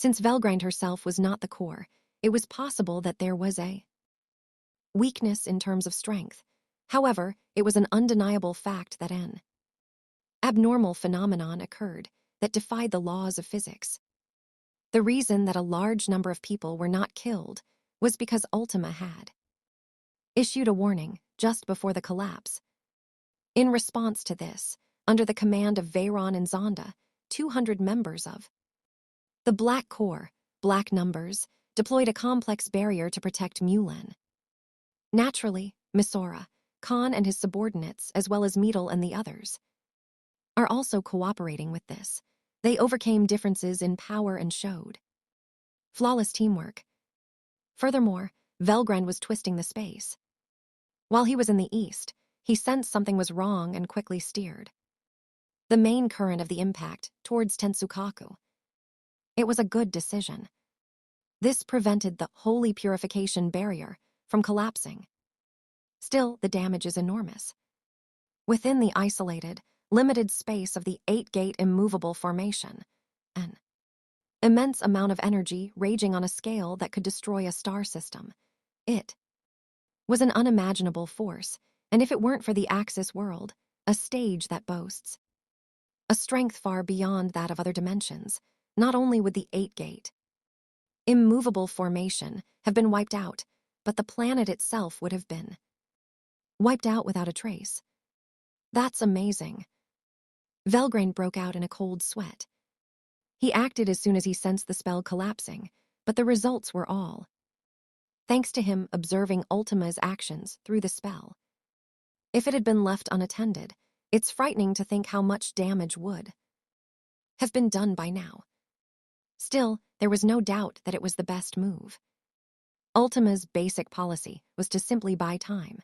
Since Velgrind herself was not the core, it was possible that there was a weakness in terms of strength. However, it was an undeniable fact that an abnormal phenomenon occurred that defied the laws of physics. The reason that a large number of people were not killed was because Ultima had issued a warning just before the collapse. In response to this, under the command of Veyron and Zonda, 200 members of the Black Corps, Black Numbers, deployed a complex barrier to protect Mulan. Naturally, Misora, Khan and his subordinates, as well as Meadle and the others, are also cooperating with this. They overcame differences in power and showed flawless teamwork. Furthermore, Velgren was twisting the space. While he was in the east, he sensed something was wrong and quickly steered the main current of the impact towards Tensukkaku. It was a good decision. This prevented the holy purification barrier from collapsing. Still, the damage is enormous. Within the isolated, limited space of the 8-gate immovable formation, an immense amount of energy raging on a scale that could destroy a star system. It was an unimaginable force, and if it weren't for the Axis world, a stage that boasts a strength far beyond that of other dimensions, not only would the 8-gate immovable formation have been wiped out, but the planet itself would have been wiped out without a trace. That's amazing. Velgrain broke out in a cold sweat. He acted as soon as he sensed the spell collapsing, but the results were all thanks to him observing Ultima's actions through the spell. If it had been left unattended, it's frightening to think how much damage would have been done by now. Still, there was no doubt that it was the best move. Ultima's basic policy was to simply buy time.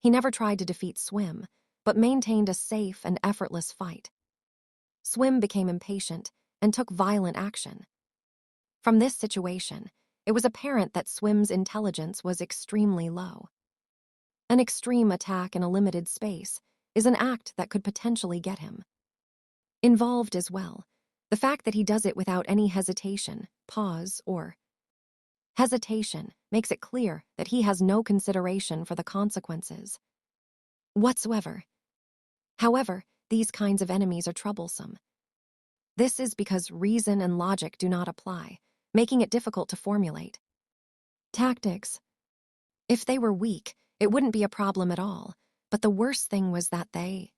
He never tried to defeat Swim, but maintained a safe and effortless fight. Swim became impatient and took violent action. From this situation, it was apparent that Swim's intelligence was extremely low. An extreme attack in a limited space is an act that could potentially get him involved as well. The fact that he does it without any hesitation, pause, or hesitation makes it clear that he has no consideration for the consequences whatsoever. However, these kinds of enemies are troublesome. This is because reason and logic do not apply, making it difficult to formulate tactics. If they were weak, it wouldn't be a problem at all, but the worst thing was that they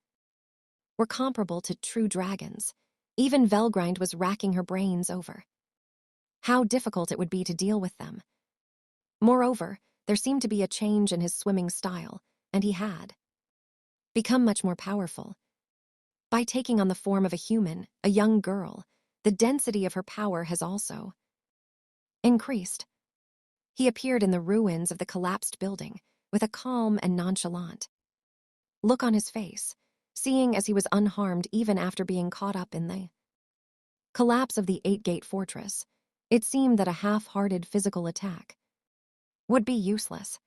were comparable to true dragons. Even Velgrind was racking her brains over how difficult it would be to deal with them. Moreover, there seemed to be a change in his swimming style, and he had become much more powerful. By taking on the form of a human, a young girl, the density of her power has also increased. He appeared in the ruins of the collapsed building with a calm and nonchalant look on his face, seeing as he was unharmed even after being caught up in the collapse of the 8-gate fortress. It seemed that a half-hearted physical attack would be useless.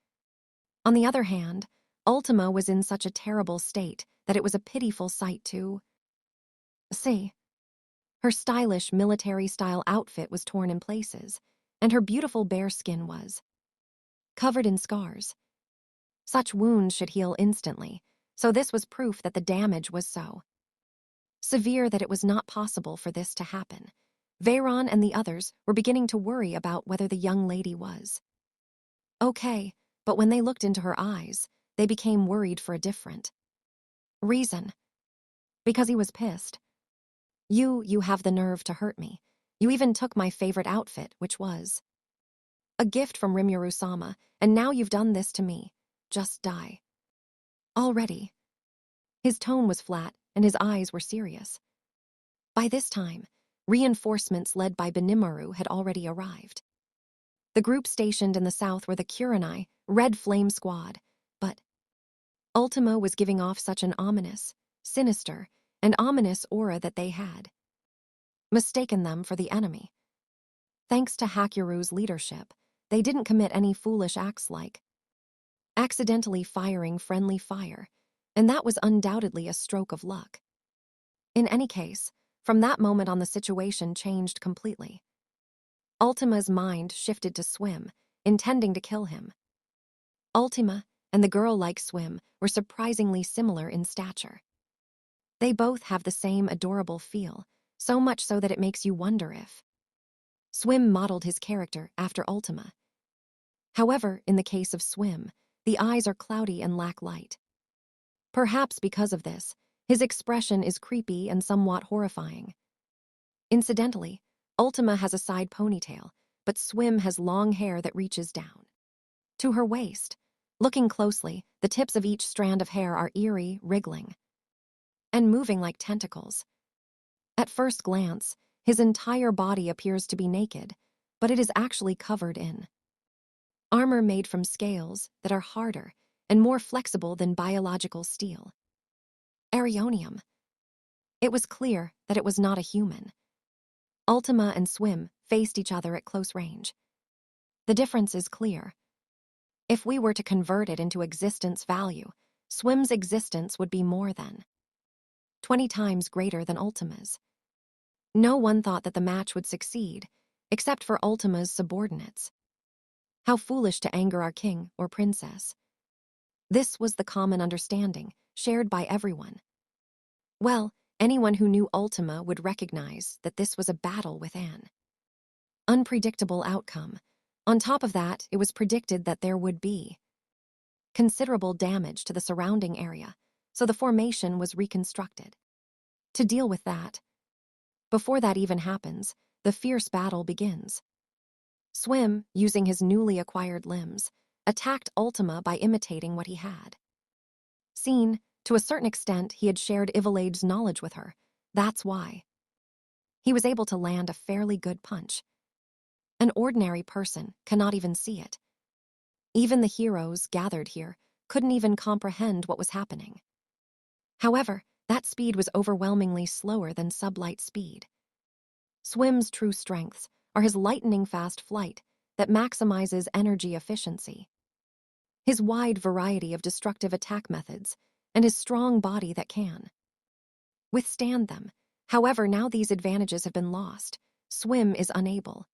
On the other hand, Ultima was in such a terrible state that it was a pitiful sight to see. Her stylish military-style outfit was torn in places, and her beautiful bare skin was covered in scars. Such wounds should heal instantly, so this was proof that the damage was so severe that it was not possible for this to happen. Veyron and the others were beginning to worry about whether the young lady was okay, but when they looked into her eyes, they became worried for a different reason. Because he was pissed. You have the nerve to hurt me. You even took my favorite outfit, which was a gift from Rimuru-sama, and now you've done this to me. Just die. Already. His tone was flat, and his eyes were serious. By this time, reinforcements led by Benimaru had already arrived. The group stationed in the south were the Kurenai, Red Flame Squad, but Ultima was giving off such an ominous, sinister, and ominous aura that they had mistaken them for the enemy. Thanks to Hakuru's leadership, they didn't commit any foolish acts like accidentally firing friendly fire, and that was undoubtedly a stroke of luck. In any case, from that moment on the situation changed completely. Ultima's mind shifted to Swim, intending to kill him. Ultima and the girl like Swim were surprisingly similar in stature. They both have the same adorable feel, so much so that it makes you wonder if Swim modeled his character after Ultima. However, in the case of Swim, the eyes are cloudy and lack light. Perhaps because of this, his expression is creepy and somewhat horrifying. Incidentally, Ultima has a side ponytail, but Swim has long hair that reaches down to her waist. Looking closely, the tips of each strand of hair are eerie, wriggling, and moving like tentacles. At first glance, his entire body appears to be naked, but it is actually covered in armor made from scales that are harder and more flexible than biological steel. Arionium. It was clear that it was not a human. Ultima and Swim faced each other at close range. The difference is clear. If we were to convert it into existence value, Swim's existence would be more than 20 times greater than Ultima's. No one thought that the match would succeed, except for Ultima's subordinates. How foolish to anger our king or princess. This was the common understanding, shared by everyone. Well, anyone who knew Ultima would recognize that this was a battle with an unpredictable outcome. On top of that, it was predicted that there would be considerable damage to the surrounding area, so the formation was reconstructed. To deal with that, before that even happens, the fierce battle begins. Swim, using his newly acquired limbs, attacked Ultima by imitating what he had seen. To a certain extent, he had shared Ivalaide's knowledge with her. That's why he was able to land a fairly good punch. An ordinary person cannot even see it. Even the heroes gathered here couldn't even comprehend what was happening. However, that speed was overwhelmingly slower than sublight speed. Swim's true strengths are his lightning-fast flight that maximizes energy efficiency, his wide variety of destructive attack methods, and his strong body that can withstand them. However, now these advantages have been lost. Swim is unable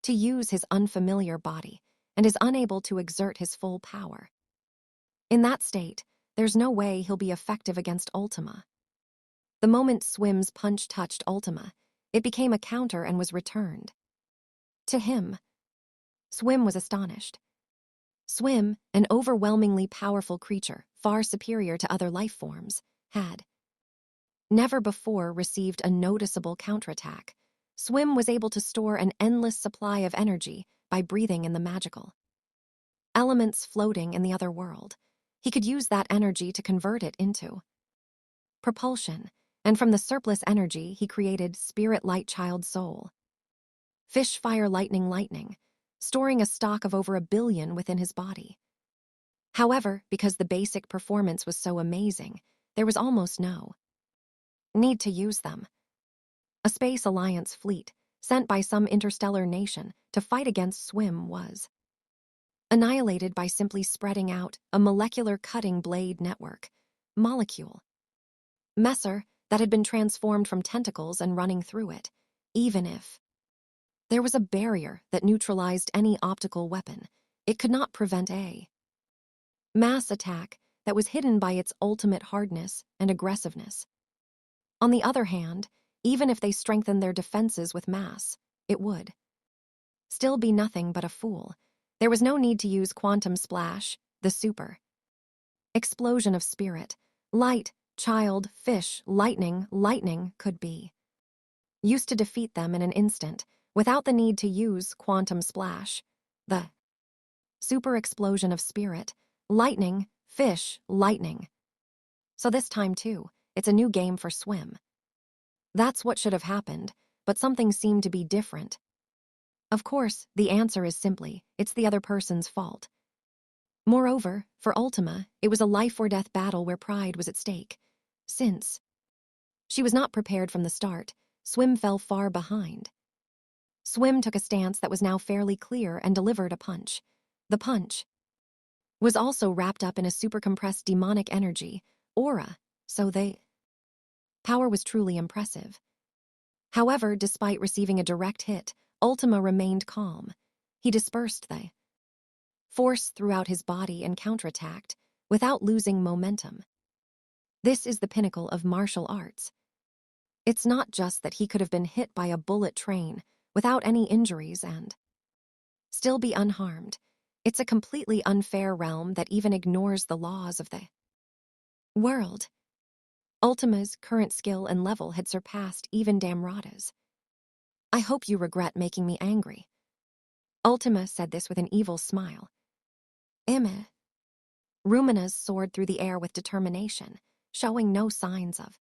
to use his unfamiliar body and is unable to exert his full power. In that state, there's no way he'll be effective against Ultima. The moment Swim's punch touched Ultima, it became a counter and was returned to him. Swim was astonished. Swim, an overwhelmingly powerful creature, far superior to other life forms, had never before received a noticeable counterattack. Swim was able to store an endless supply of energy by breathing in the magical elements floating in the other world. He could use that energy to convert it into propulsion, and from the surplus energy he created Spirit Light Child Soul. Fish Fire Lightning Lightning, storing a stock of over 1 billion within his body. However, because the basic performance was so amazing, there was almost no need to use them. A Space Alliance fleet, sent by some interstellar nation to fight against Swim, was annihilated by simply spreading out a molecular cutting blade network, molecule Messer, that had been transformed from tentacles and running through it. Even if there was a barrier that neutralized any optical weapon, it could not prevent a mass attack that was hidden by its ultimate hardness and aggressiveness. On the other hand, even if they strengthened their defenses with mass, it would still be nothing but a fool. There was no need to use Quantum Splash, the super explosion of spirit, light, child, fish, lightning could be used to defeat them in an instant, without the need to use Quantum Splash, the super explosion of spirit, lightning, fish, lightning. So this time too, it's a new game for Swim. That's what should have happened, but something seemed to be different. Of course, the answer is simply, it's the other person's fault. Moreover, for Ultima, it was a life-or-death battle where pride was at stake. Since she was not prepared from the start, Swim fell far behind. Swim took a stance that was now fairly clear and delivered a punch. The punch was also wrapped up in a super-compressed demonic energy, aura, so the power was truly impressive. However, despite receiving a direct hit, Ultima remained calm. He dispersed the force throughout his body and counterattacked without losing momentum. This is the pinnacle of martial arts. It's not just that he could have been hit by a bullet train without any injuries and still be unharmed. It's a completely unfair realm that even ignores the laws of the world. Ultima's current skill and level had surpassed even Damrata's. I hope you regret making me angry. Ultima said this with an evil smile. Emme. Rumina's soared through the air with determination, showing no signs of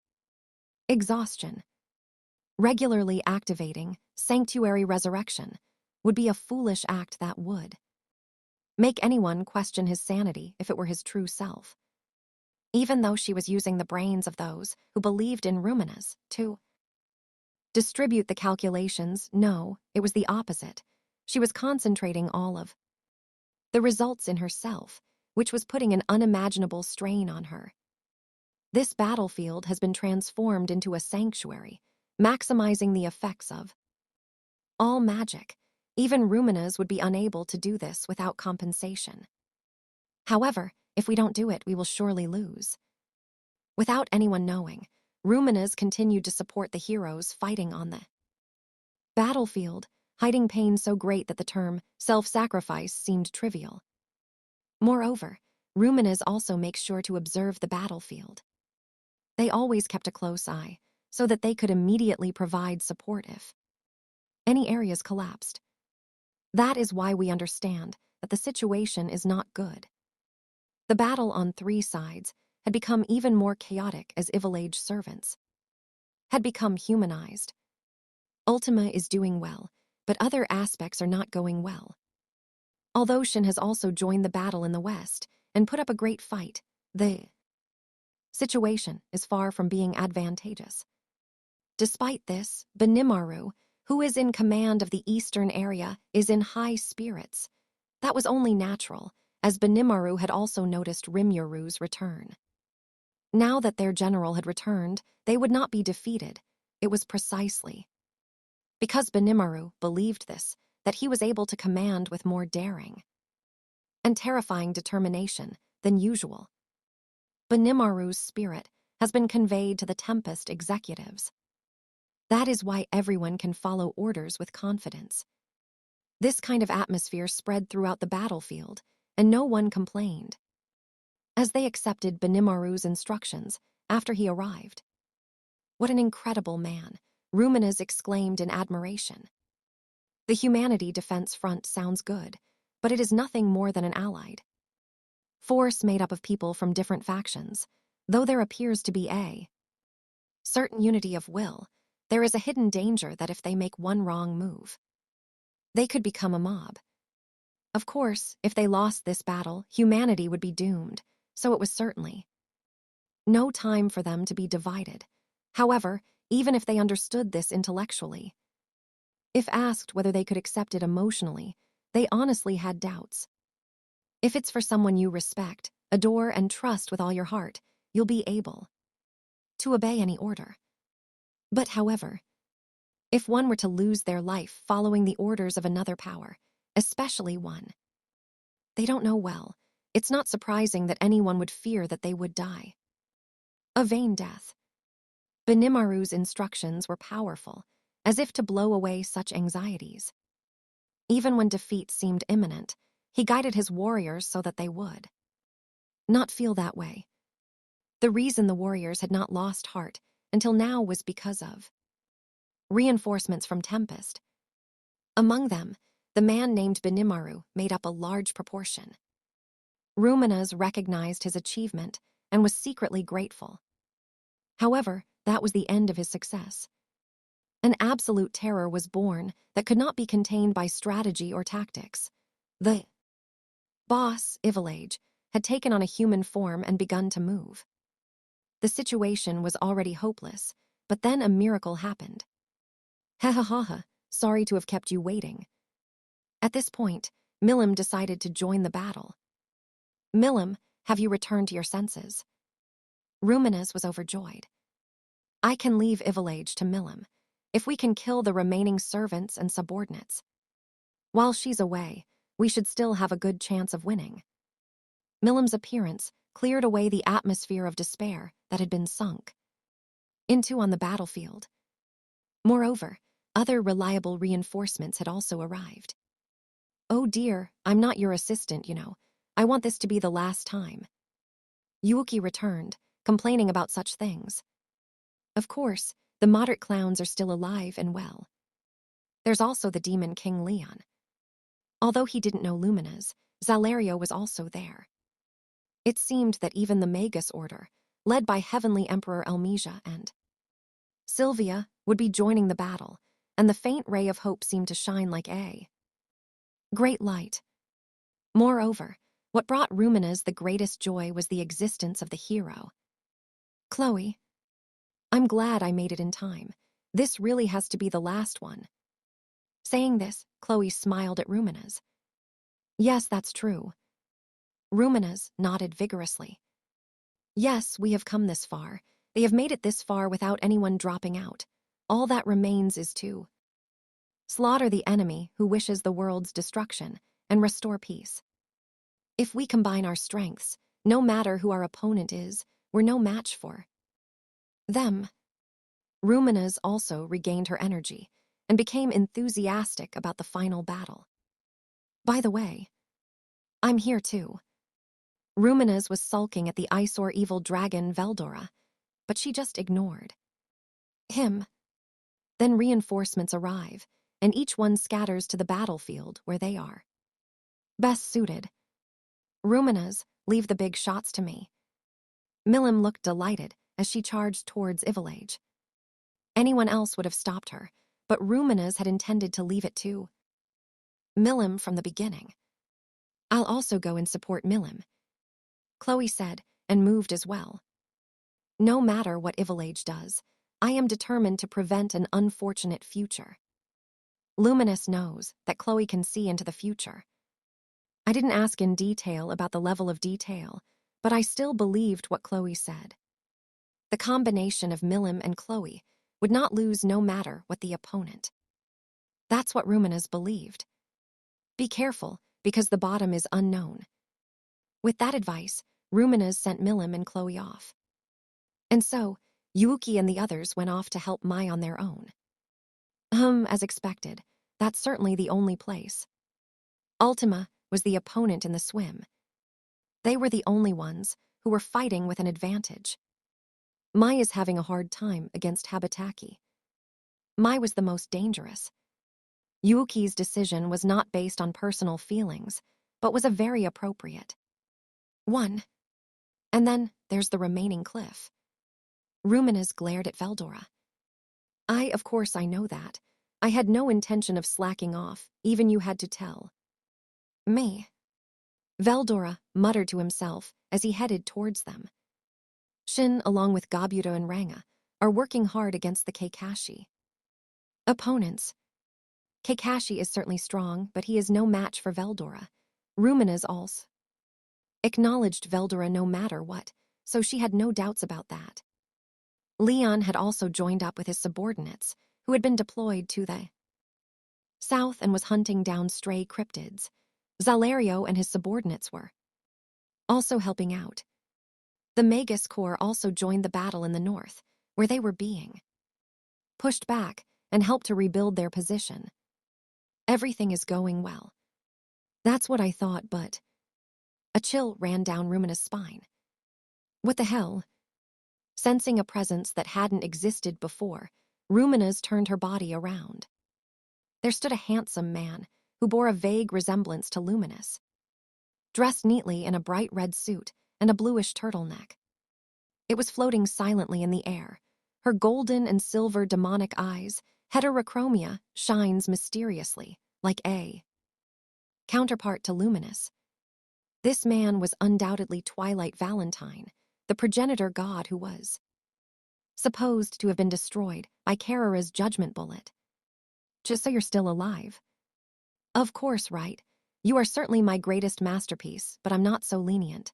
exhaustion. Regularly activating sanctuary resurrection would be a foolish act that would make anyone question his sanity if it were his true self. Even though she was using the brains of those who believed in Ruminas to distribute the calculations, no, it was the opposite. She was concentrating all of the results in herself, which was putting an unimaginable strain on her. This battlefield has been transformed into a sanctuary, maximizing the effects of all magic. Even Ruminas would be unable to do this without compensation. However, if we don't do it, we will surely lose. Without anyone knowing, Ruminas continued to support the heroes fighting on the battlefield, hiding pain so great that the term self-sacrifice seemed trivial. Moreover, Ruminas also makes sure to observe the battlefield. They always kept a close eye, so that they could immediately provide support if any areas collapsed. That is why we understand that the situation is not good. The battle on three sides had become even more chaotic as Evil Age servants had become humanized. Ultima is doing well, but other aspects are not going well. Although Shin has also joined the battle in the west and put up a great fight, the situation is far from being advantageous. Despite this, Benimaru, who is in command of the eastern area, is in high spirits. That was only natural, as Benimaru had also noticed Rimyaru's return. Now that their general had returned, they would not be defeated. It was precisely because Benimaru believed this that he was able to command with more daring and terrifying determination than usual. Benimaru's spirit has been conveyed to the Tempest executives. That is why everyone can follow orders with confidence. This kind of atmosphere spread throughout the battlefield, and no one complained, as they accepted Benimaru's instructions after he arrived. What an incredible man, Ruminas exclaimed in admiration. The Humanity Defense Front sounds good, but it is nothing more than an allied force made up of people from different factions. Though there appears to be a certain unity of will, there is a hidden danger that if they make one wrong move, they could become a mob. Of course, if they lost this battle, humanity would be doomed, so it was certainly no time for them to be divided. However, even if they understood this intellectually, if asked whether they could accept it emotionally, they honestly had doubts. If it's for someone you respect, adore, and trust with all your heart, you'll be able to obey any order. But however, if one were to lose their life following the orders of another power, especially one they don't know well, it's not surprising that anyone would fear that they would die a vain death. Benimaru's instructions were powerful, as if to blow away such anxieties. Even when defeat seemed imminent, he guided his warriors so that they would not feel that way. The reason the warriors had not lost heart until now was because of reinforcements from Tempest. Among them, the man named Benimaru made up a large proportion. Ruminas recognized his achievement and was secretly grateful. However, that was the end of his success. An absolute terror was born that could not be contained by strategy or tactics. The boss, Evil Age, had taken on a human form and begun to move. The situation was already hopeless, but then a miracle happened. Ha ha ha ha, sorry to have kept you waiting. At this point, Milim decided to join the battle. Milim, have you returned to your senses? Ruminas was overjoyed. I can leave Evil Age to Milim. If we can kill the remaining servants and subordinates. While she's away, we should still have a good chance of winning. Milim's appearance cleared away the atmosphere of despair that had been sunk into on the battlefield. Moreover, other reliable reinforcements had also arrived. "Oh dear, I'm not your assistant, you know. I want this to be the last time." Yuki returned, complaining about such things. Of course, the moderate clowns are still alive and well. There's also the demon King Leon. Although he didn't know Lumina's, Zalario was also there. It seemed that even the Magus Order, led by Heavenly Emperor Elmesia and Sylvia, would be joining the battle, and the faint ray of hope seemed to shine like a great light. Moreover, what brought Rumina's the greatest joy was the existence of the hero. "Chloe, I'm glad I made it in time. This really has to be the last one." Saying this, Chloe smiled at Rumina's. "Yes, that's true." Rumina's nodded vigorously. "Yes, we have come this far. They have made it this far without anyone dropping out. All that remains is to slaughter the enemy who wishes the world's destruction and restore peace. If we combine our strengths, no matter who our opponent is, we're no match for them." Rumina's also regained her energy and became enthusiastic about the final battle. "By the way, I'm here too." Rumina's was sulking at the eyesore evil dragon Veldora, but she just ignored him. Then reinforcements arrive, and each one scatters to the battlefield where they are best suited. Rumina's, leave the big shots to me. Milim looked delighted as she charged towards Ivalage. Anyone else would have stopped her, but Rumina's had intended to leave it to Milim from the beginning. "I'll also go and support Milim," Chloe said, and moved as well. "No matter what Ivalage does, I am determined to prevent an unfortunate future." Luminous knows that Chloe can see into the future. I didn't ask in detail about the level of detail, but I still believed what Chloe said. The combination of Milim and Chloe would not lose no matter what the opponent. That's what Rumina's believed. Be careful, because the bottom is unknown. With that advice, Rumina's sent Milim and Chloe off. And so, Yuki and the others went off to help Mai on their own. As expected, that's certainly the only place. Ultima was the opponent in the swim. They were the only ones who were fighting with an advantage. Mai is having a hard time against Habataki. Mai was the most dangerous. Yuki's decision was not based on personal feelings, but was a very appropriate one. And then there's the remaining cliff. Rumina's glared at Veldora. Of course I know that. I had no intention of slacking off, even you had to tell me." Veldora muttered to himself as he headed towards them. Shin, along with Gabuta and Ranga, are working hard against the Kakashi opponents. Kakashi is certainly strong, but he is no match for Veldora. Rumina's also acknowledged Veldora no matter what, so she had no doubts about that. Leon had also joined up with his subordinates, who had been deployed to the south and was hunting down stray cryptids. Zalario and his subordinates were also helping out. The Magus Corps also joined the battle in the north, where they were being pushed back and helped to rebuild their position. Everything is going well. That's what I thought, but a chill ran down Rumina's spine. What the hell? Sensing a presence that hadn't existed before, Rumina's turned her body around. There stood a handsome man who bore a vague resemblance to Luminous, dressed neatly in a bright red suit and a bluish turtleneck. It was floating silently in the air. Her golden and silver demonic eyes, heterochromia, shines mysteriously, like a counterpart to Luminous. This man was undoubtedly Twilight Valentine, the progenitor god who was supposed to have been destroyed by Carrara's judgment bullet. "Just so you're still alive." "Of course, right. You are certainly my greatest masterpiece, but I'm not so lenient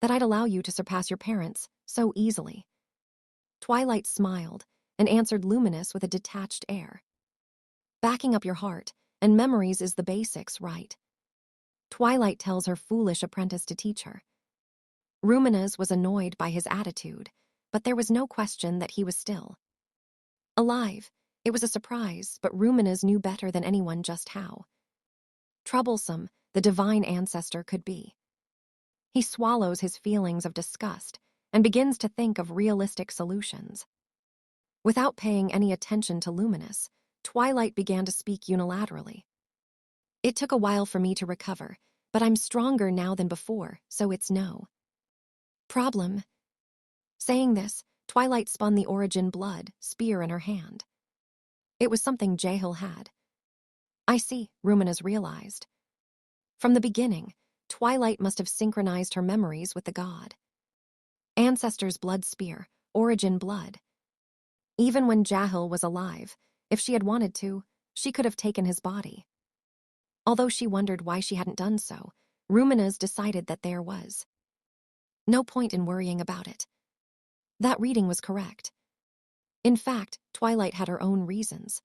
that I'd allow you to surpass your parents so easily." Twilight smiled, and answered Luminous with a detached air. Backing up your heart, and memories is the basics, right? Twilight tells her foolish apprentice to teach her. Ruminez was annoyed by his attitude, but there was no question that he was still alive. It was a surprise, but Ruminez knew better than anyone just how troublesome the divine ancestor could be. He swallows his feelings of disgust and begins to think of realistic solutions. Without paying any attention to Luminous, Twilight began to speak unilaterally. It took a while for me to recover, but I'm stronger now than before, so it's no problem. Saying this, Twilight spun the Origin blood spear in her hand. It was something Jahil had. I see, Ruminez realized. From the beginning, Twilight must have synchronized her memories with the god. Ancestor's blood spear, Origin blood. Even when Jahil was alive, if she had wanted to, she could have taken his body. Although she wondered why she hadn't done so, Ruminez decided that there was no point in worrying about it. That reading was correct. In fact, Twilight had her own reasons.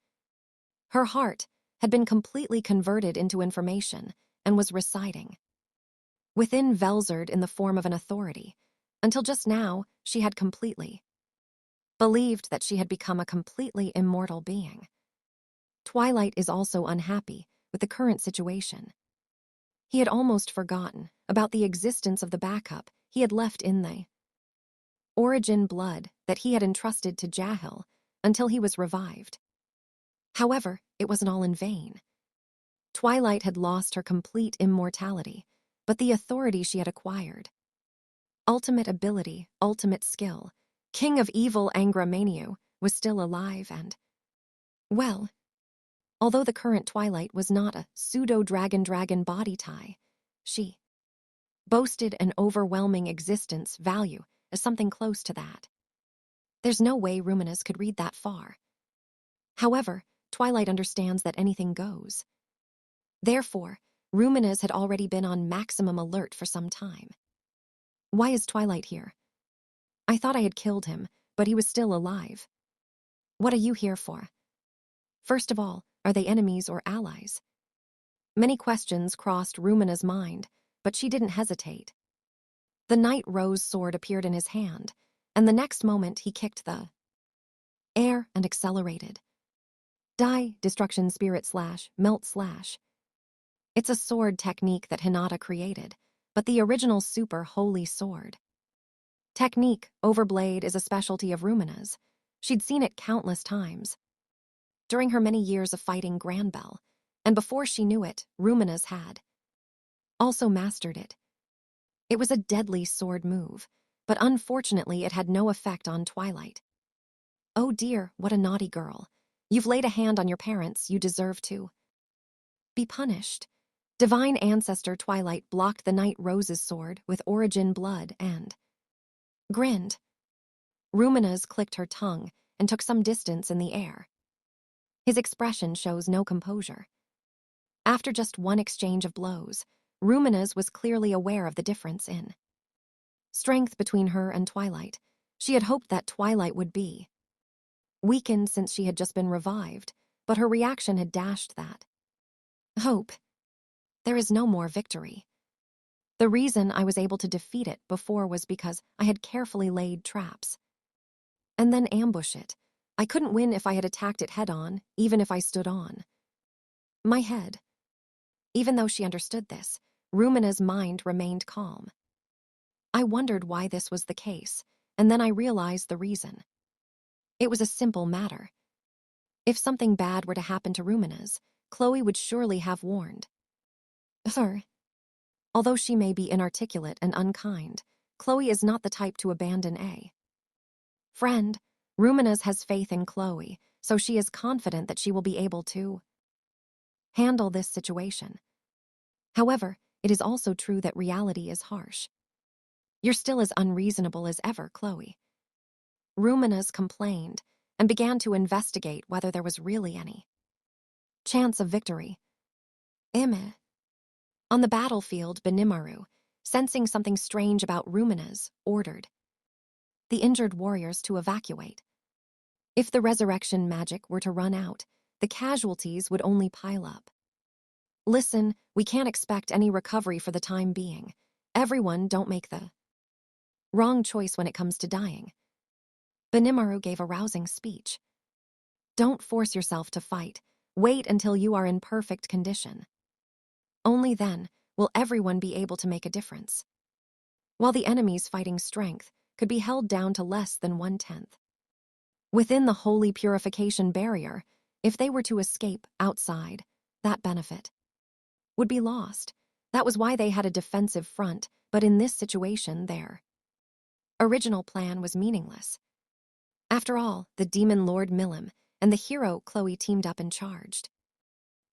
Her heart had been completely converted into information and was residing within Velzard in the form of an authority. Until just now, she had completely believed that she had become a completely immortal being. Twilight is also unhappy with the current situation. He had almost forgotten about the existence of the backup he had left in the Origin blood that he had entrusted to Jahil until he was revived. However, it wasn't all in vain. Twilight had lost her complete immortality, but the authority she had acquired. Ultimate ability, ultimate skill, King of Evil Angramaniu was still alive and, well, although the current Twilight was not a pseudo-dragon body tie, she boasted an overwhelming existence value as something close to that. There's no way Ruminez could read that far. However, Twilight understands that anything goes. Therefore, Ruminez had already been on maximum alert for some time. Why is Twilight here? I thought I had killed him, but he was still alive. What are you here for? First of all, are they enemies or allies? Many questions crossed Ruminez's mind, but she didn't hesitate. The Night Rose sword appeared in his hand, and the next moment he kicked the air and accelerated. Die, destruction spirit slash, melt slash. It's a sword technique that Hinata created, but the original super holy sword technique, Overblade, is a specialty of Ruminez. She'd seen it countless times during her many years of fighting Granbell, and before she knew it, Ruminez had also mastered it. It was a deadly sword move, but unfortunately it had no effect on Twilight. Oh dear, what a naughty girl. You've laid a hand on your parents, you deserve to be punished. Divine Ancestor Twilight blocked the Night Rose's sword with Origin blood and grinned. Ruminez clicked her tongue and took some distance in the air. His expression shows no composure. After just one exchange of blows, Ruminez was clearly aware of the difference in strength between her and Twilight. She had hoped that Twilight would be weakened since she had just been revived, but her reaction had dashed that hope. There is no more victory. The reason I was able to defeat it before was because I had carefully laid traps and then ambush it. I couldn't win if I had attacked it head-on, even if I stood on my head. Even though she understood this, Ruminez's mind remained calm. I wondered why this was the case, and then I realized the reason. It was a simple matter. If something bad were to happen to Ruminez, Chloe would surely have warned her. Although she may be inarticulate and unkind, Chloe is not the type to abandon a friend. Ruminez has faith in Chloe, so she is confident that she will be able to handle this situation. However, it is also true that reality is harsh. You're still as unreasonable as ever, Chloe. Ruminez complained and began to investigate whether there was really any chance of victory. On the battlefield, Benimaru, sensing something strange about Ruminez, ordered the injured warriors to evacuate. If the resurrection magic were to run out, the casualties would only pile up. Listen, we can't expect any recovery for the time being. Everyone don't make the wrong choice when it comes to dying. Benimaru gave a rousing speech. Don't force yourself to fight. Wait until you are in perfect condition. Only then will everyone be able to make a difference. While the enemy's fighting strength could be held down to less than 1/10. Within the holy purification barrier, if they were to escape outside, that benefit would be lost. That was why they had a defensive front, but in this situation, their original plan was meaningless. After all, the demon lord Milim and the hero Chloe teamed up and charged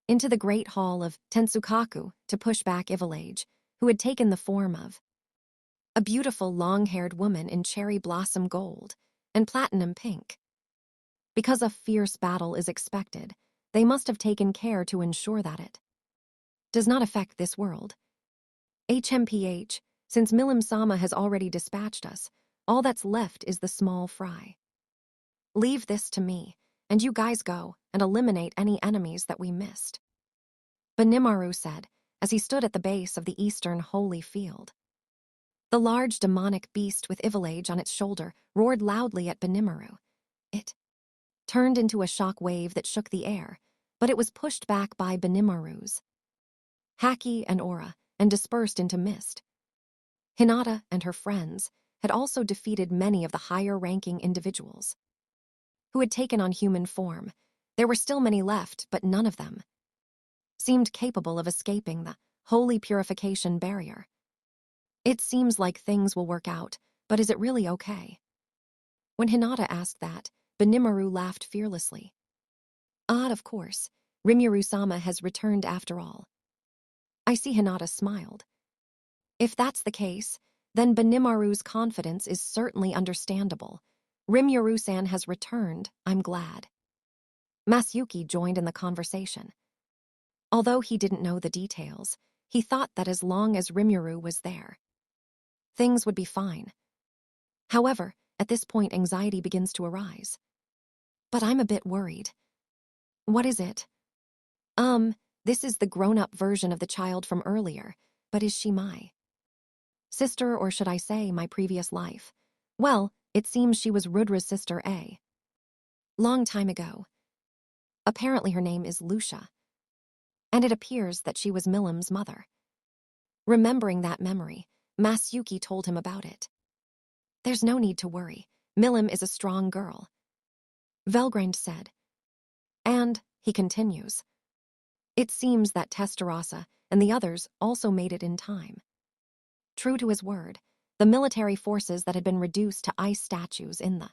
into the great hall of Tensukaku to push back Ivalage, who had taken the form of a beautiful long-haired woman in cherry blossom gold and platinum pink. Because a fierce battle is expected, they must have taken care to ensure that it does not affect this world. HMPH, since Milim-sama has already dispatched us, all that's left is the small fry. Leave this to me, and you guys go and eliminate any enemies that we missed. Benimaru said, as he stood at the base of the eastern holy field. The large demonic beast with Ivalage on its shoulder roared loudly at Benimaru. It turned into a shock wave that shook the air, but it was pushed back by Benimaru's haki and aura and dispersed into mist. Hinata and her friends had also defeated many of the higher-ranking individuals who had taken on human form. There were still many left, but none of them seemed capable of escaping the holy purification barrier. It seems like things will work out, but is it really okay? When Hinata asked that, Benimaru laughed fearlessly. Of course. Rimuru-sama has returned after all. I see Hinata smiled. If that's the case, then Benimaru's confidence is certainly understandable. Rimuru-san has returned, I'm glad. Masayuki joined in the conversation. Although he didn't know the details, he thought that as long as Rimuru was there, things would be fine. However, at this point anxiety begins to arise. But I'm a bit worried. What is it? This is the grown-up version of the child from earlier, but is she my sister, or should I say my previous life? Well, it seems she was Rudra's sister a long time ago. Apparently her name is Lucia. And it appears that she was Milim's mother. Remembering that memory, Masayuki told him about it. There's no need to worry. Milim is a strong girl, Velgrind said. And, he continues, it seems that Tensura and the others also made it in time. True to his word, the military forces that had been reduced to ice statues in the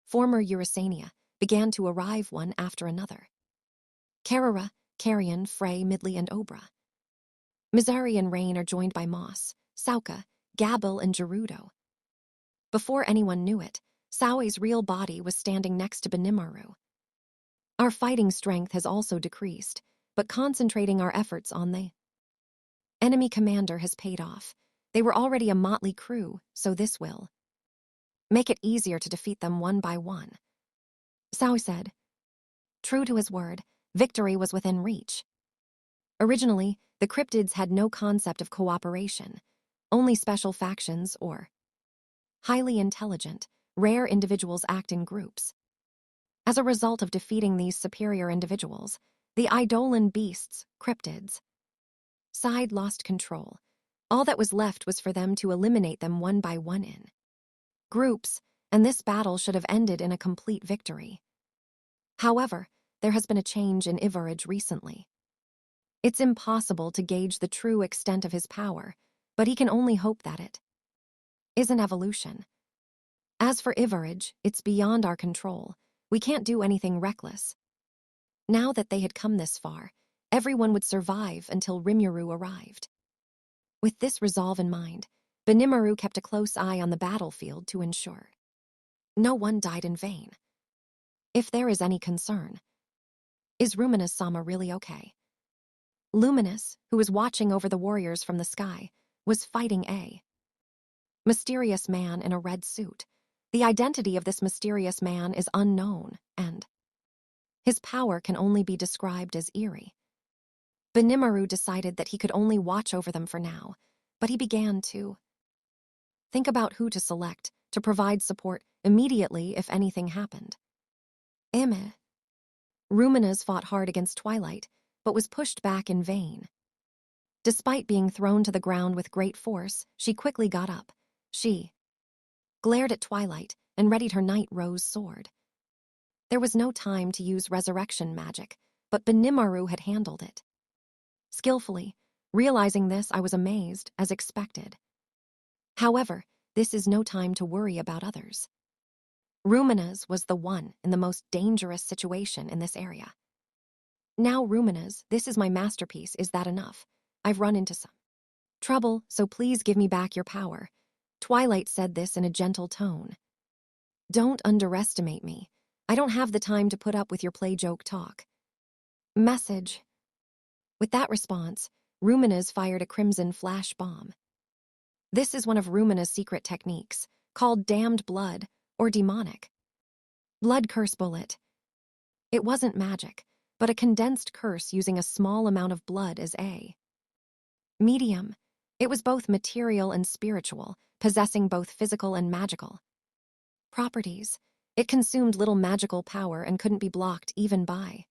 former Eurasania began to arrive one after another. Carrara, Carrion, Frey, Midley, and Obra. Mizari and Rain are joined by Moss, Sauka, Gabil, and Gerudo. Before anyone knew it, Saoi's real body was standing next to Benimaru. Our fighting strength has also decreased, but concentrating our efforts on the enemy commander has paid off. They were already a motley crew, so this will make it easier to defeat them one by one. Sao said. True to his word, victory was within reach. Originally, the cryptids had no concept of cooperation, only special factions or highly intelligent, rare individuals act in groups. As a result of defeating these superior individuals, the Eidolon beasts, cryptids, side lost control. All that was left was for them to eliminate them one by one in groups, and this battle should have ended in a complete victory. However, there has been a change in Ivarage recently. It's impossible to gauge the true extent of his power, but he can only hope that it is an evolution. As for Ivarage, it's beyond our control. We can't do anything reckless. Now that they had come this far, everyone would survive until Rimuru arrived. With this resolve in mind, Benimaru kept a close eye on the battlefield to ensure no one died in vain. If there is any concern, is Ruminous-sama really okay? Luminous, who was watching over the warriors from the sky, was fighting a mysterious man in a red suit. The identity of this mysterious man is unknown, and his power can only be described as eerie. Benimaru decided that he could only watch over them for now, but he began to think about who to select to provide support immediately if anything happened. Eme. Ruminas fought hard against Twilight, but was pushed back in vain. Despite being thrown to the ground with great force, she quickly got up. She glared at Twilight and readied her Night Rose sword. There was no time to use resurrection magic, but Benimaru had handled it skillfully. Realizing this, I was amazed, as expected. However, this is no time to worry about others. Ruminas was the one in the most dangerous situation in this area. Now, Ruminas, this is my masterpiece. Is that enough? I've run into some trouble, so please give me back your power. Twilight said this in a gentle tone. Don't underestimate me. I don't have the time to put up with your play-joke talk. Message. With that response, Ruminas fired a crimson flash bomb. This is one of Rumina's secret techniques, called damned blood, or demonic blood curse bullet. It wasn't magic, but a condensed curse using a small amount of blood as a medium. It was both material and spiritual, possessing both physical and magical properties. It consumed little magical power and couldn't be blocked even by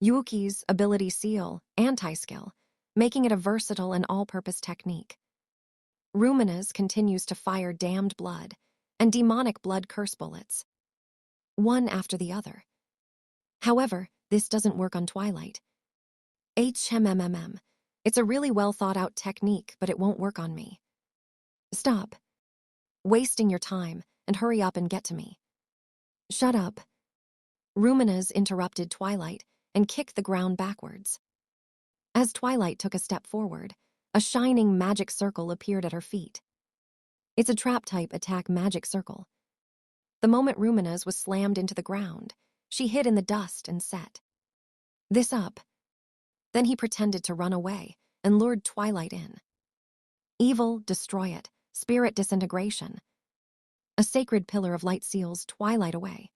Yuki's ability seal, anti-skill, making it a versatile and all-purpose technique. Ruminas continues to fire damned blood and demonic blood curse bullets, one after the other. However, this doesn't work on Twilight. HMMMM. It's a really well-thought-out technique, but it won't work on me. Stop wasting your time and hurry up and get to me. Shut up. Ruminas interrupted Twilight and kicked the ground backwards. As Twilight took a step forward, a shining magic circle appeared at her feet. It's a trap-type attack magic circle. The moment Ruminas was slammed into the ground, she hid in the dust and set this up. Then he pretended to run away and lured Twilight in. Evil, destroy it, spirit disintegration. A sacred pillar of light seals Twilight away.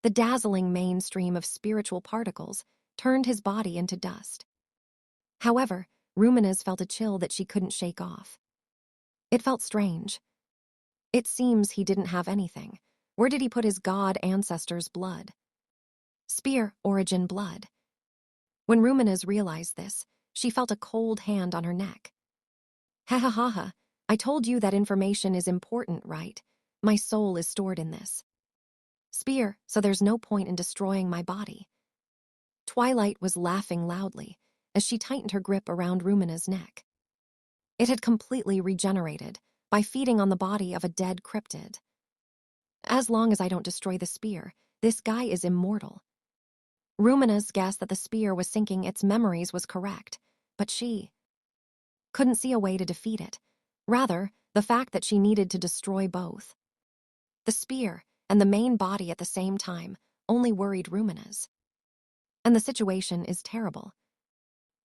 The dazzling mainstream of spiritual particles turned his body into dust. However, Ruminas felt a chill that she couldn't shake off. It felt strange. It seems he didn't have anything. Where did he put his god ancestors' blood? Spear origin blood. When Ruminas realized this, she felt a cold hand on her neck. Ha ha ha ha, I told you that information is important, right? My soul is stored in this spear, so there's no point in destroying my body. Twilight was laughing loudly as she tightened her grip around Rumina's neck. It had completely regenerated by feeding on the body of a dead cryptid. As long as I don't destroy the spear, this guy is immortal. Rumina's guess that the spear was sinking its memories was correct, but she couldn't see a way to defeat it. Rather, the fact that she needed to destroy both the spear and the main body at the same time only worried Ruminas. And the situation is terrible.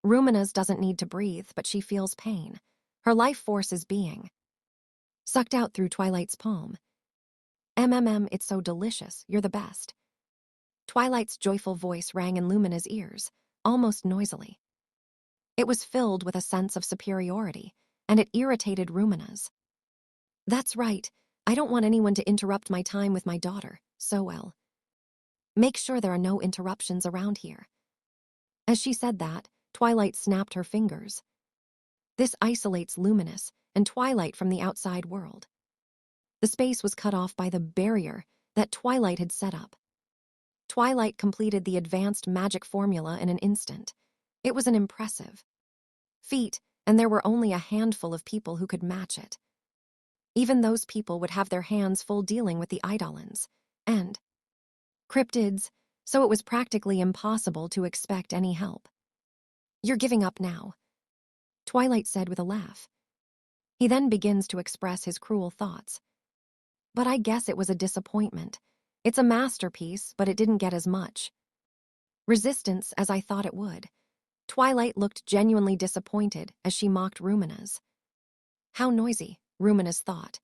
Ruminas doesn't need to breathe, but she feels pain. Her life force is being sucked out through Twilight's palm. MMM, it's so delicious, you're the best. Twilight's joyful voice rang in Lumina's ears, almost noisily. It was filled with a sense of superiority, and it irritated Ruminas. That's right, I don't want anyone to interrupt my time with my daughter, so well. Make sure there are no interruptions around here. As she said that, Twilight snapped her fingers. This isolates Luminous and Twilight from the outside world. The space was cut off by the barrier that Twilight had set up. Twilight completed the advanced magic formula in an instant. It was an impressive feat, and there were only a handful of people who could match it. Even those people would have their hands full dealing with the Eidolons and cryptids, so it was practically impossible to expect any help. You're giving up now, Twilight said with a laugh. He then begins to express his cruel thoughts. But I guess it was a disappointment. It's a masterpiece, but it didn't get as much resistance as I thought it would. Twilight looked genuinely disappointed as she mocked Ruminas. How noisy, Ruminas thought.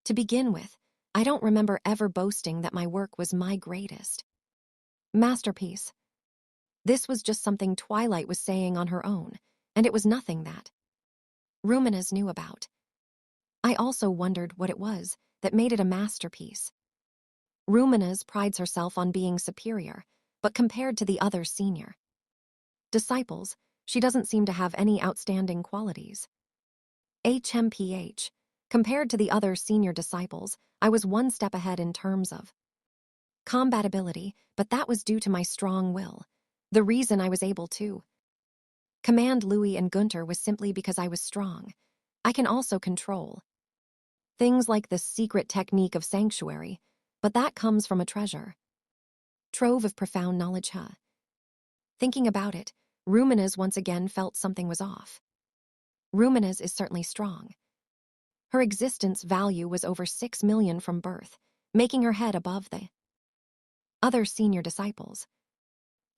To begin with, I don't remember ever boasting that my work was my greatest masterpiece. This was just something Twilight was saying on her own, and it was nothing that Ruminez knew about. I also wondered what it was that made it a masterpiece. Ruminez prides herself on being superior, but compared to the other senior disciples, she doesn't seem to have any outstanding qualities. HMPH. Compared to the other senior disciples, I was one step ahead in terms of combatability, but that was due to my strong will. The reason I was able to command Louis and Gunter was simply because I was strong. I can also control things like the secret technique of sanctuary, but that comes from a treasure trove of profound knowledge. Thinking about it, Ruminez once again felt something was off. Ruminez is certainly strong. Her existence value was over 6 million from birth, making her head above the other senior disciples.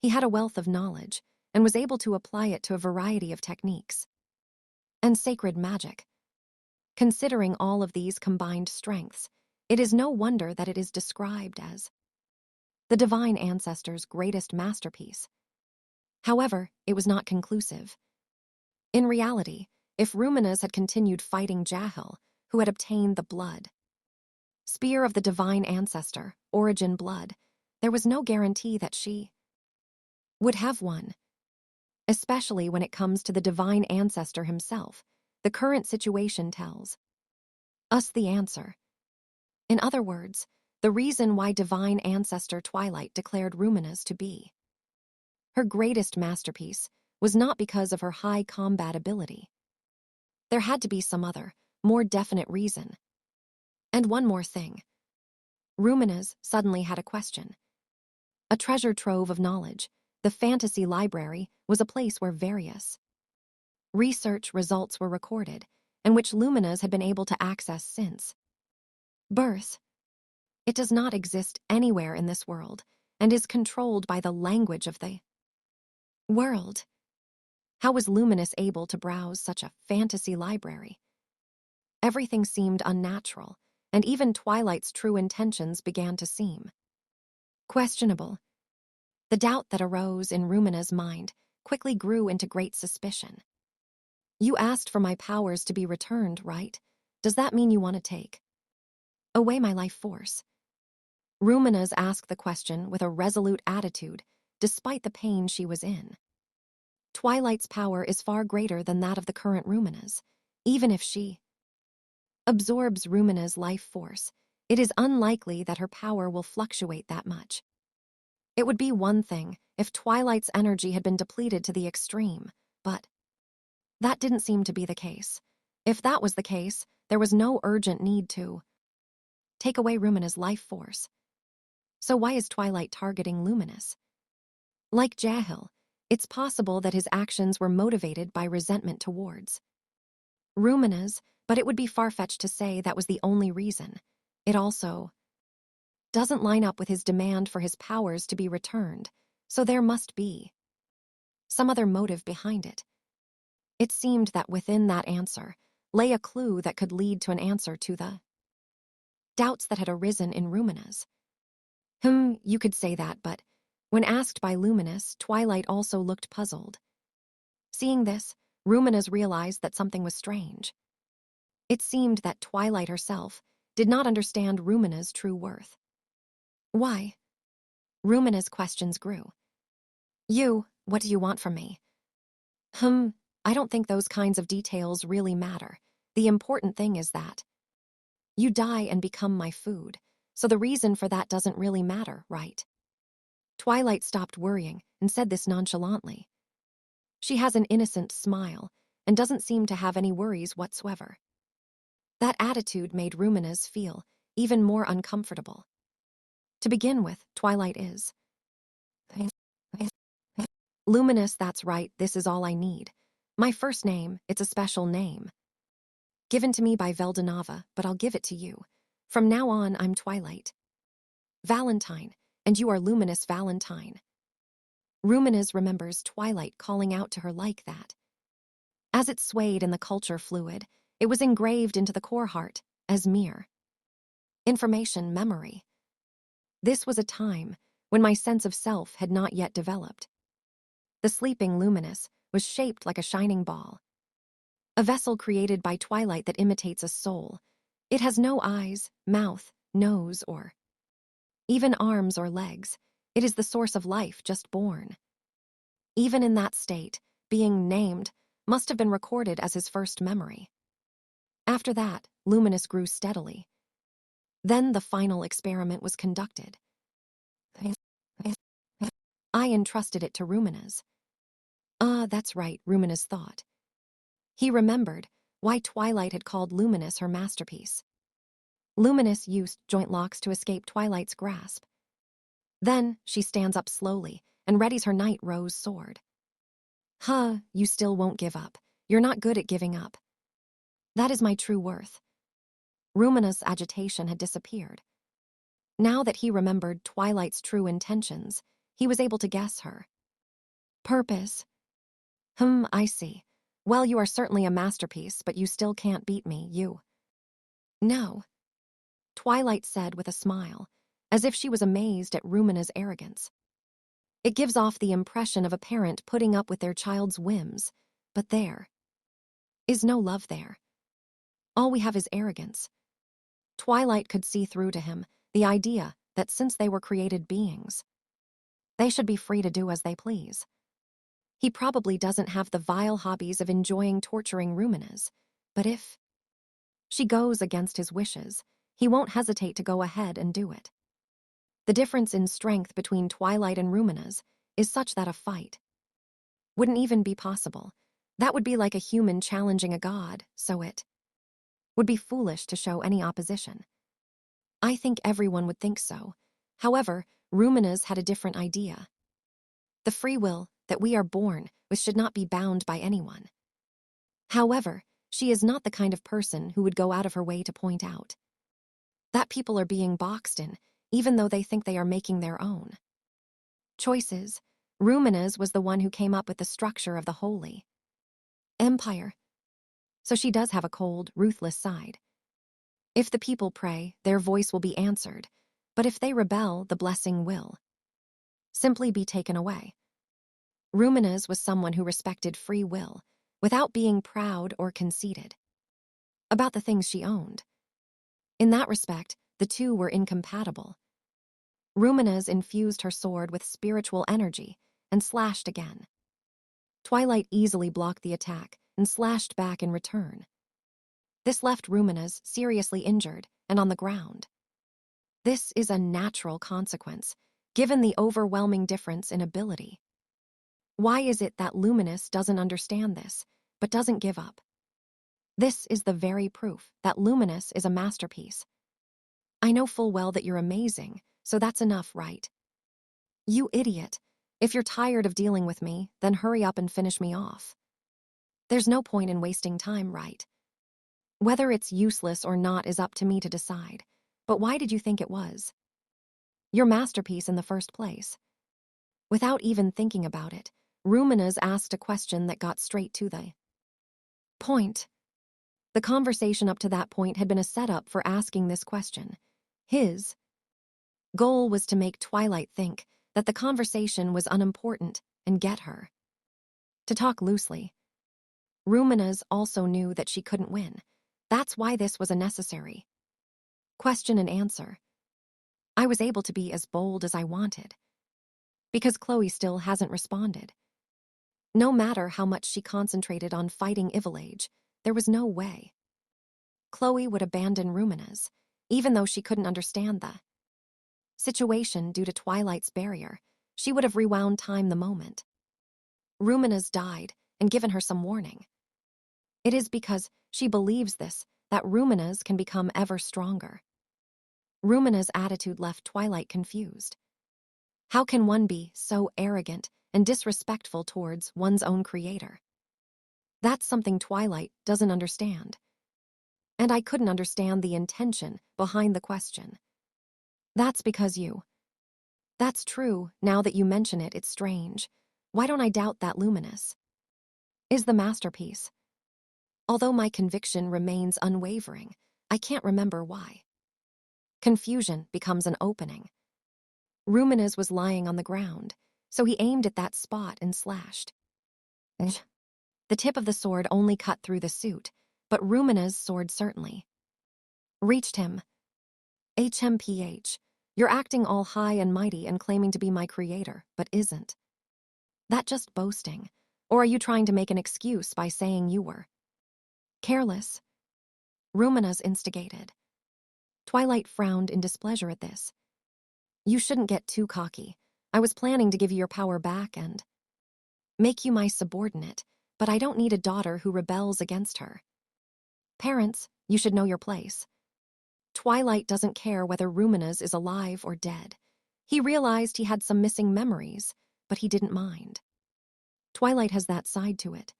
He had a wealth of knowledge and was able to apply it to a variety of techniques and sacred magic. Considering all of these combined strengths, it is no wonder that it is described as the divine ancestor's greatest masterpiece. However, it was not conclusive. In reality, if Ruminez had continued fighting Jahil, who had obtained the blood spear of the divine ancestor, origin blood, there was no guarantee that she would have won. Especially when it comes to the divine ancestor himself, the current situation tells us the answer. In other words, the reason why divine ancestor Twilight declared Ruminez to be her greatest masterpiece was not because of her high combat ability. There had to be some other, more definite reason. And one more thing. Ruminez suddenly had a question. A treasure trove of knowledge, the fantasy library, was a place where various research results were recorded, and which Luminez had been able to access since birth. It does not exist anywhere in this world, and is controlled by the language of the world. How was Luminous able to browse such a fantasy library? Everything seemed unnatural, and even Twilight's true intentions began to seem questionable. The doubt that arose in Rumina's mind quickly grew into great suspicion. You asked for my powers to be returned, right? Does that mean you want to take away my life force? Rumina's asked the question with a resolute attitude, despite the pain she was in. Twilight's power is far greater than that of the current Rumina's. Even if she absorbs Rumina's life force, it is unlikely that her power will fluctuate that much. It would be one thing if Twilight's energy had been depleted to the extreme, but that didn't seem to be the case. If that was the case, there was no urgent need to take away Rumina's life force. So why is Twilight targeting Luminous? Like Jahil, it's possible that his actions were motivated by resentment towards Rumina's, but it would be far-fetched to say that was the only reason. It also doesn't line up with his demand for his powers to be returned, so there must be some other motive behind it. It seemed that within that answer lay a clue that could lead to an answer to the doubts that had arisen in Rumina's. You could say that, but when asked by Luminous, Twilight also looked puzzled. Seeing this, Rumina's realized that something was strange. It seemed that Twilight herself did not understand Rumina's true worth. Why? Rumina's questions grew. What do you want from me? I don't think those kinds of details really matter. The important thing is that you die and become my food, so the reason for that doesn't really matter, right? Twilight stopped worrying and said this nonchalantly. She has an innocent smile and doesn't seem to have any worries whatsoever. That attitude made Rumina's feel even more uncomfortable. To begin with, Twilight is Luminous, that's right, this is all I need. My first name, it's a special name. Given to me by Veldanava, but I'll give it to you. From now on, I'm Twilight Valentine, and you are Luminous Valentine. Ruminez remembers Twilight calling out to her like that. As it swayed in the culture fluid, it was engraved into the core heart as mere Information memory. This was a time when my sense of self had not yet developed. The sleeping Luminous was shaped like a shining ball, a vessel created by twilight that imitates a soul. It has no eyes, mouth, nose, or even arms or legs. It is the source of life just born. Even in that state, being named must have been recorded as his first memory. After that, Luminous grew steadily. Then the final experiment was conducted. I entrusted it to Ruminez. Ah, that's right, Ruminez thought. He remembered why Twilight had called Luminous her masterpiece. Luminous used joint locks to escape Twilight's grasp. Then she stands up slowly and readies her night rose sword. Huh, you still won't give up. You're not good at giving up. That is my true worth. Rumina's agitation had disappeared. Now that he remembered Twilight's true intentions, he was able to guess her purpose. I see. Well, you are certainly a masterpiece, but you still can't beat me, you. No, Twilight said with a smile, as if she was amazed at Rumina's arrogance. It gives off the impression of a parent putting up with their child's whims, but there is no love there. All we have is arrogance. Twilight could see through to him the idea that since they were created beings, they should be free to do as they please. He probably doesn't have the vile hobbies of enjoying torturing Ruminez, but if she goes against his wishes, he won't hesitate to go ahead and do it. The difference in strength between Twilight and Ruminez is such that a fight wouldn't even be possible. That would be like a human challenging a god, so it would be foolish to show any opposition. I think everyone would think so. However, Ruminez had a different idea. The free will that we are born with should not be bound by anyone. However, she is not the kind of person who would go out of her way to point out that people are being boxed in, even though they think they are making their own choices. Ruminez was the one who came up with the structure of the Holy Empire. So she does have a cold, ruthless side. If the people pray, their voice will be answered, but if they rebel, the blessing will simply be taken away. Ruminez was someone who respected free will, without being proud or conceited about the things she owned. In that respect, the two were incompatible. Ruminez infused her sword with spiritual energy and slashed again. Twilight easily blocked the attack and slashed back in return. This left Ruminez seriously injured and on the ground. This is a natural consequence, given the overwhelming difference in ability. Why is it that Luminous doesn't understand this, but doesn't give up? This is the very proof that Luminous is a masterpiece. I know full well that you're amazing, so that's enough, right? You idiot. If you're tired of dealing with me, then hurry up and finish me off. There's no point in wasting time, right? Whether it's useless or not is up to me to decide. But why did you think it was your masterpiece in the first place? Without even thinking about it, Ruminez asked a question that got straight to the point. The conversation up to that point had been a setup for asking this question. His goal was to make Twilight think that the conversation was unimportant and get her to talk loosely. Ruminez also knew that she couldn't win. That's why this was a necessary question and answer. I was able to be as bold as I wanted, because Chloe still hasn't responded. No matter how much she concentrated on fighting Ivalage, there was no way Chloe would abandon Ruminez, even though she couldn't understand the situation due to Twilight's barrier. She would have rewound time the moment Ruminez died and given her some warning. It is because she believes this that Ruminez can become ever stronger. Ruminez's attitude left Twilight confused. How can one be so arrogant and disrespectful towards one's own creator? That's something Twilight doesn't understand. And I couldn't understand the intention behind the question. That's because you. That's true. Now that you mention it, it's strange. Why don't I doubt that Luminous is the masterpiece? Although my conviction remains unwavering, I can't remember why. Confusion becomes an opening. Rumina's was lying on the ground, so he aimed at that spot and slashed. The tip of the sword only cut through the suit, but Rumina's sword certainly reached him. HMPH, you're acting all high and mighty and claiming to be my creator, but isn't that just boasting? Or are you trying to make an excuse by saying you were careless? Rumina's instigated. Twilight frowned in displeasure at this. You shouldn't get too cocky. I was planning to give you your power back and make you my subordinate, but I don't need a daughter who rebels against her. Parents, you should know your place. Twilight doesn't care whether Rumina's is alive or dead. He realized he had some missing memories, but he didn't mind. Twilight has that side to it.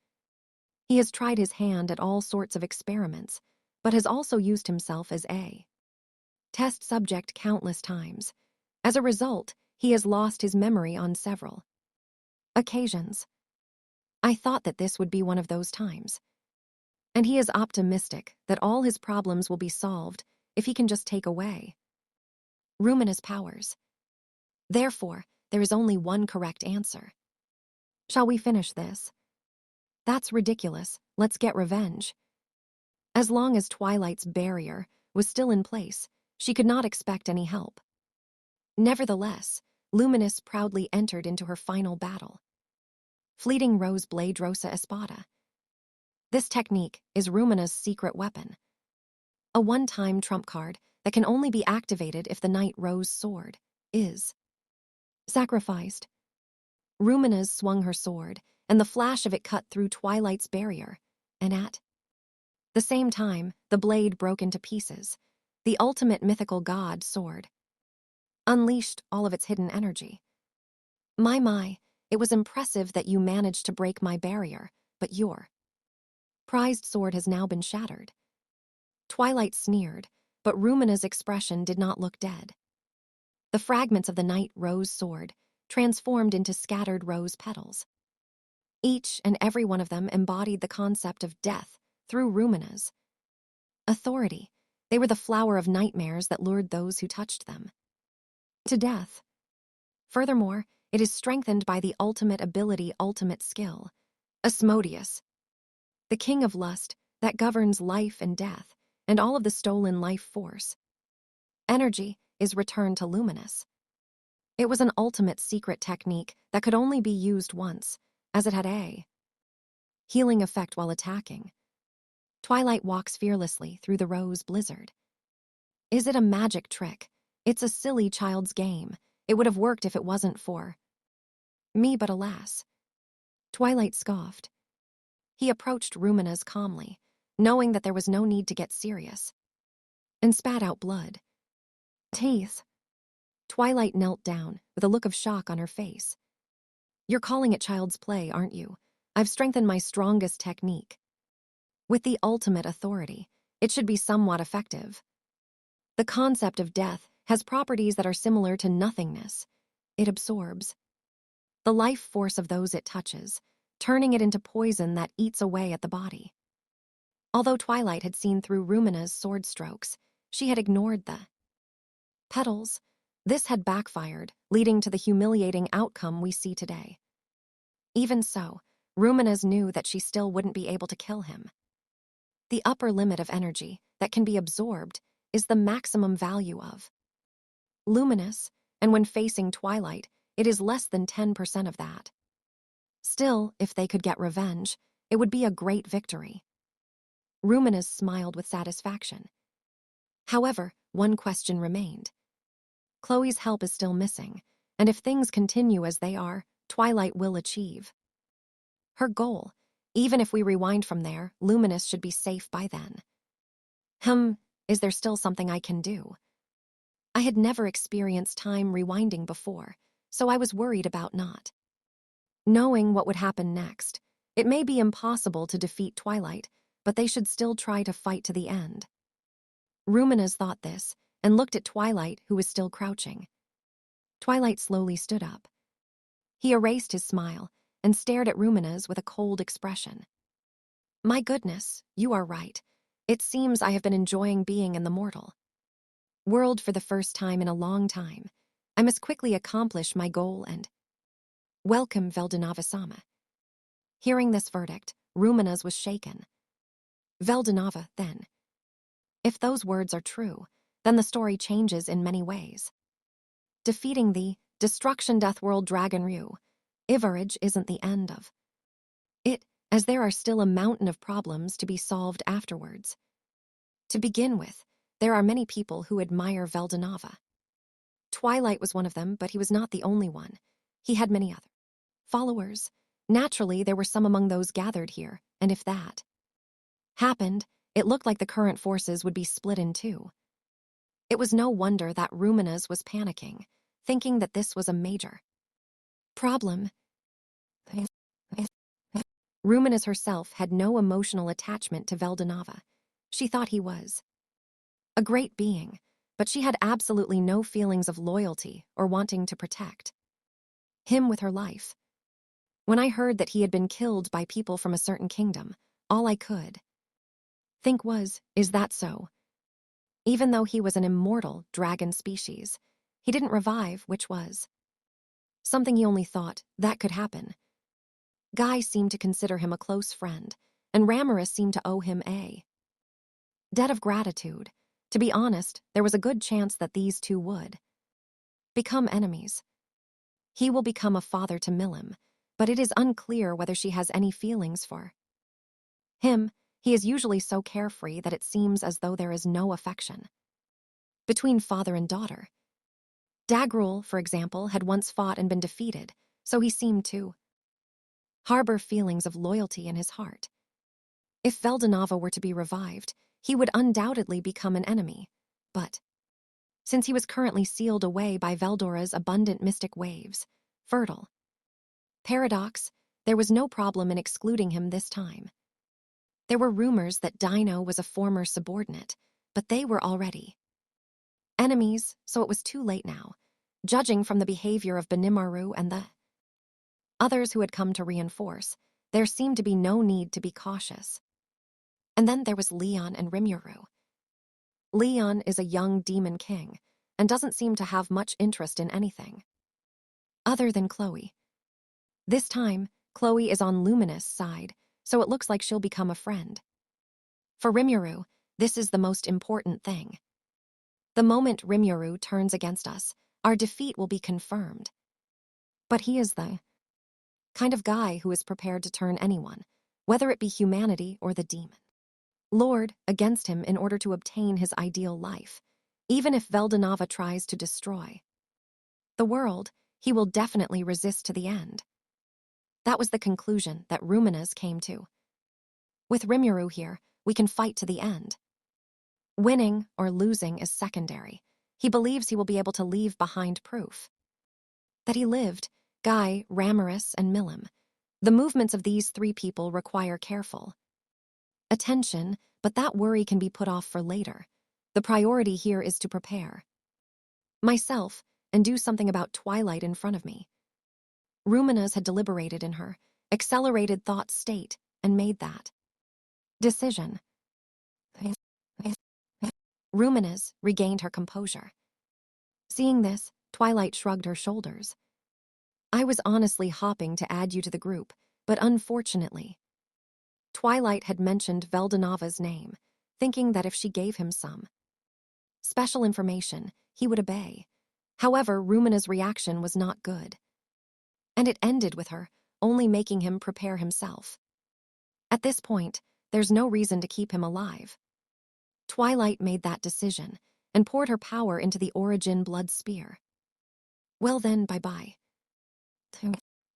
He has tried his hand at all sorts of experiments, but has also used himself as a test subject countless times. As a result, he has lost his memory on several occasions. I thought that this would be one of those times. And he is optimistic that all his problems will be solved if he can just take away Rumina's powers. Therefore, there is only one correct answer. Shall we finish this? That's ridiculous. Let's get revenge. As long as Twilight's barrier was still in place, she could not expect any help. Nevertheless, Luminous proudly entered into her final battle. Fleeting Rose Blade Rosa Espada. This technique is Rumina's secret weapon. A one-time trump card that can only be activated if the Night Rose sword is sacrificed. Rumina's swung her sword, and the flash of it cut through Twilight's barrier, and at the same time, the blade broke into pieces. The ultimate mythical god sword unleashed all of its hidden energy. My, it was impressive that you managed to break my barrier, but your prized sword has now been shattered. Twilight sneered, but Rumina's expression did not look dead. The fragments of the Night Rose sword transformed into scattered rose petals. Each and every one of them embodied the concept of death through Rumina's authority. They were the flower of nightmares that lured those who touched them to death. Furthermore, it is strengthened by the ultimate ability, ultimate skill, Asmodeus, the king of lust that governs life and death, and all of the stolen life force. Energy is returned to Luminous. It was an ultimate secret technique that could only be used once, as it had a healing effect while attacking. Twilight walks fearlessly through the rose blizzard. Is it a magic trick? It's a silly child's game. It would have worked if it wasn't for me, but alas. Twilight scoffed. He approached Rumina's calmly, knowing that there was no need to get serious, and spat out blood. Teeth. Twilight knelt down, with a look of shock on her face. You're calling it child's play, aren't you? I've strengthened my strongest technique. With the ultimate authority, it should be somewhat effective. The concept of death has properties that are similar to nothingness. It absorbs the life force of those it touches, turning it into poison that eats away at the body. Although Twilight had seen through Rumina's sword strokes, she had ignored the petals. This had backfired, leading to the humiliating outcome we see today. Even so, Rumina's knew that she still wouldn't be able to kill him. The upper limit of energy that can be absorbed is the maximum value of Luminous, and when facing Twilight, it is less than 10% of that. Still, if they could get revenge, it would be a great victory. Rumina's smiled with satisfaction. However, one question remained. Chloe's help is still missing, and if things continue as they are, Twilight will achieve her goal. Even if we rewind from there, Luminous should be safe by then. Is there still something I can do? I had never experienced time rewinding before, so I was worried about not knowing what would happen next. It may be impossible to defeat Twilight, but they should still try to fight to the end. Rumina's thought this, and looked at Twilight, who was still crouching. Twilight slowly stood up. He erased his smile and stared at Rumina's with a cold expression. My goodness, you are right. It seems I have been enjoying being in the mortal World for the first time in a long time. I must quickly accomplish my goal and welcome Veldinava-sama. Hearing this verdict, Ruminas was shaken. Veldinava, then. If those words are true, then the story changes in many ways. Defeating the Destruction Death World Dragon Ryu, Ivarage isn't the end of it, as there are still a mountain of problems to be solved afterwards. To begin with, there are many people who admire Veldinava. Twilight was one of them, but he was not the only one. He had many other followers. Naturally, there were some among those gathered here, and if that happened, it looked like the current forces would be split in two. It was no wonder that Ruminas was panicking, thinking that this was a major problem. Ruminas herself had no emotional attachment to Veldinava. She thought he was a great being, but she had absolutely no feelings of loyalty or wanting to protect him with her life. When I heard that he had been killed by people from a certain kingdom, all I could think was, is that so? Even though he was an immortal dragon species, he didn't revive, which was something he only thought that could happen. Guy seemed to consider him a close friend, and Ramirez seemed to owe him a debt of gratitude. To be honest, there was a good chance that these two would become enemies. He will become a father to Milim, but it is unclear whether she has any feelings for him. He is usually so carefree that it seems as though there is no affection between father and daughter. Dagrul, for example, had once fought and been defeated, so he seemed to harbor feelings of loyalty in his heart. If Veldinava were to be revived, he would undoubtedly become an enemy, but since he was currently sealed away by Veldora's abundant mystic waves, fertile paradox, there was no problem in excluding him this time. There were rumors that Dino was a former subordinate, but they were already enemies, so it was too late now. Judging from the behavior of Benimaru and the others who had come to reinforce, there seemed to be no need to be cautious. And then there was Leon and Rimuru. Leon is a young demon king, and doesn't seem to have much interest in anything other than Chloe. This time, Chloe is on Luminous' side, so it looks like she'll become a friend. For Rimuru, this is the most important thing. The moment Rimuru turns against us, our defeat will be confirmed. But he is the kind of guy who is prepared to turn anyone, whether it be humanity or the demon Lord, against him in order to obtain his ideal life. Even if Veldinava tries to destroy the world, he will definitely resist to the end. That was the conclusion that Ruminas came to. With Rimuru here, we can fight to the end. Winning or losing is secondary. He believes he will be able to leave behind proof that he lived, Guy, Ramirez, and Milim. The movements of these three people require careful attention, but that worry can be put off for later. The priority here is to prepare myself and do something about Twilight in front of me. Ruminas had deliberated in her accelerated thought state and made that decision. Ruminas regained her composure. Seeing this, Twilight shrugged her shoulders. I was honestly hoping to add you to the group, but unfortunately, Twilight had mentioned Veldinava's name, thinking that if she gave him some special information, he would obey. However, Rumina's reaction was not good. And it ended with her only making him prepare himself. At this point, there's no reason to keep him alive. Twilight made that decision and poured her power into the Origin Blood Spear. Well then, bye-bye.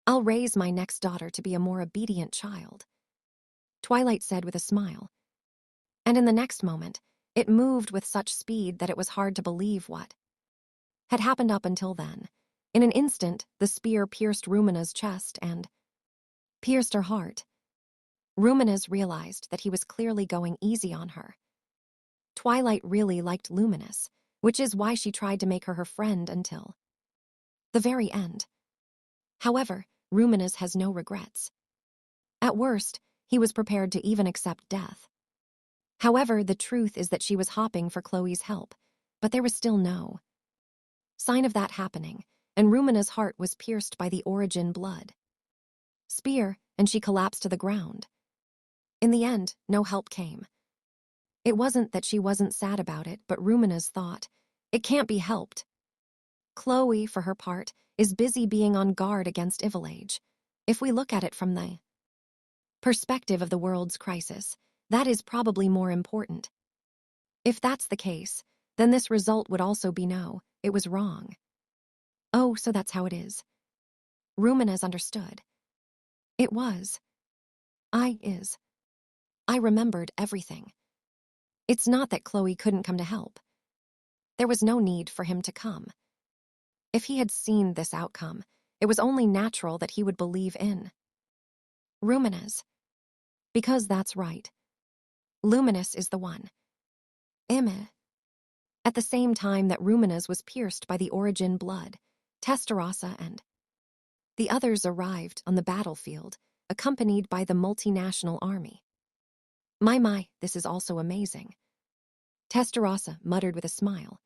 I'll raise my next daughter to be a more obedient child, Twilight said with a smile. And in the next moment, it moved with such speed that it was hard to believe what had happened up until then. In an instant, the spear pierced Rumina's chest and pierced her heart. Ruminas realized that he was clearly going easy on her. Twilight really liked Luminous, which is why she tried to make her her friend until the very end. However, Ruminas has no regrets. At worst, he was prepared to even accept death. However, the truth is that she was hoping for Chloe's help. But there was still no sign of that happening, and Rumina's heart was pierced by the origin blood. Spear, and she collapsed to the ground. In the end, no help came. It wasn't that she wasn't sad about it, but Rumina's thought, it can't be helped. Chloe, for her part, is busy being on guard against Ivalage. If we look at it from the perspective of the world's crisis, that is probably more important. If that's the case, then this result would also be no, it was wrong. Oh, so that's how it is. Rumina's understood. It was. I remembered everything. It's not that Chloe couldn't come to help. There was no need for him to come. If he had seen this outcome, it was only natural that he would believe in Rumina's. Because that's right. Luminous is the one. Ime. At the same time that Rumina's was pierced by the origin blood, Tensura and the others arrived on the battlefield, accompanied by the multinational army. My, this is also amazing. Tensura muttered with a smile.